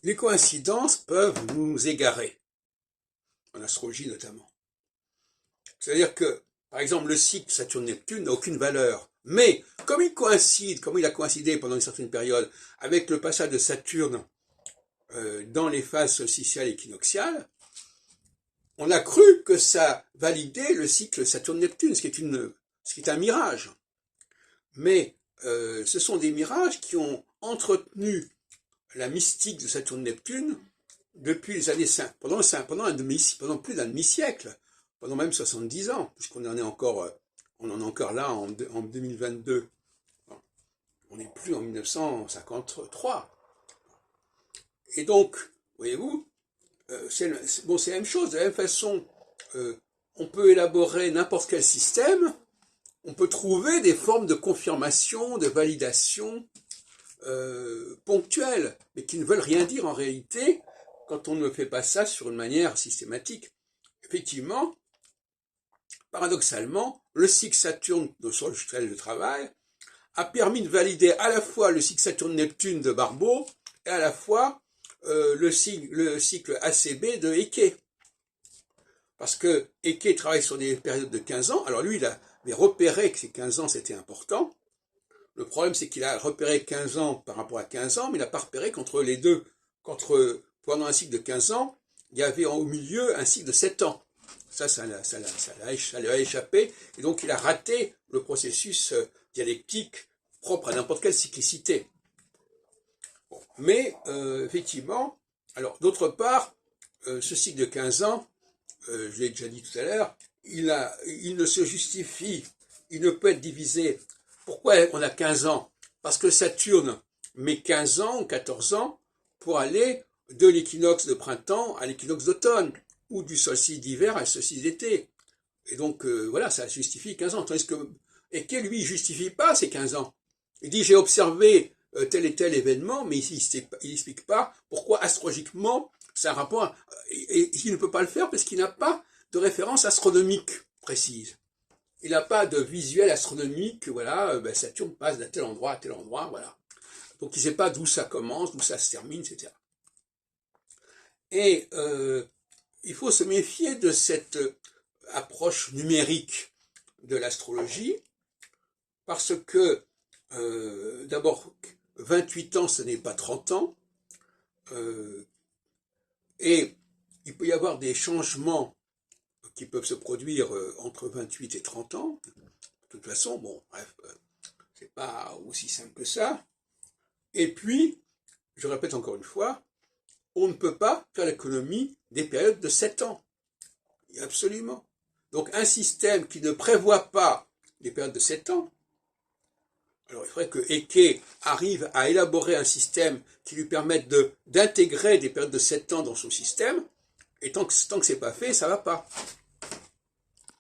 Les coïncidences peuvent nous égarer, en astrologie notamment. C'est-à-dire que, par exemple, le cycle Saturne-Neptune n'a aucune valeur. Mais, comme il a coïncidé pendant une certaine période avec le passage de Saturne dans les phases solsticiales et équinoxiales, on a cru que ça validait le cycle Saturne-Neptune, ce qui est un mirage. Mais ce sont des mirages qui ont entretenu la mystique de Saturne-Neptune depuis les années 5, pendant plus d'un demi-siècle, pendant même 70 ans, puisqu'on en est encore, on en est encore là en 2022. On n'est plus en 1953. Et donc, voyez-vous, c'est la même chose. De la même façon, on peut élaborer n'importe quel système, on peut trouver des formes de confirmation, de validation ponctuelles, mais qui ne veulent rien dire en réalité quand on ne fait pas ça sur une manière systématique. Effectivement, paradoxalement, le cycle Saturne sur le stèle de travail a permis de valider à la fois le cycle Saturne-Neptune de Barbeau et à la fois le cycle ACB de Eke. Parce que Eke travaille sur des périodes de 15 ans, alors lui il avait repéré que ces 15 ans c'était important. Le problème c'est qu'il a repéré 15 ans par rapport à 15 ans, mais il n'a pas repéré qu'entre les deux, pendant un cycle de 15 ans, il y avait au milieu un cycle de 7 ans. Ça lui a échappé, et donc il a raté le processus dialectique propre à n'importe quelle cyclicité. Bon. Mais effectivement, alors d'autre part, ce cycle de 15 ans, je l'ai déjà dit tout à l'heure, il ne se justifie, il ne peut être divisé. Pourquoi on a 15 ans? Parce que Saturne met 15 ans ou 14 ans pour aller de l'équinoxe de printemps à l'équinoxe d'automne, ou du solstice d'hiver à le solstice d'été. Et donc, voilà, ça justifie 15 ans. Tandis que Eke, lui, il justifie pas ces 15 ans. Il dit, j'ai observé tel et tel événement, mais il n'explique pas pourquoi astrologiquement, c'est un rapport, et il ne peut pas le faire parce qu'il n'a pas de référence astronomique précise. Il n'a pas de visuel astronomique, voilà, Saturne passe d'un tel endroit à tel endroit, voilà. Donc il ne sait pas d'où ça commence, d'où ça se termine, etc. Et il faut se méfier de cette approche numérique de l'astrologie, parce que, d'abord, 28 ans, ce n'est pas 30 ans, et il peut y avoir des changements qui peuvent se produire entre 28 et 30 ans. De toute façon, bon, bref, c'est pas aussi simple que ça. Et puis, je répète encore une fois, on ne peut pas faire l'économie des périodes de 7 ans. Absolument. Donc un système qui ne prévoit pas des périodes de 7 ans, alors il faudrait que Eke arrive à élaborer un système qui lui permette d'intégrer des périodes de 7 ans dans son système, et tant que c'est pas fait, ça va pas.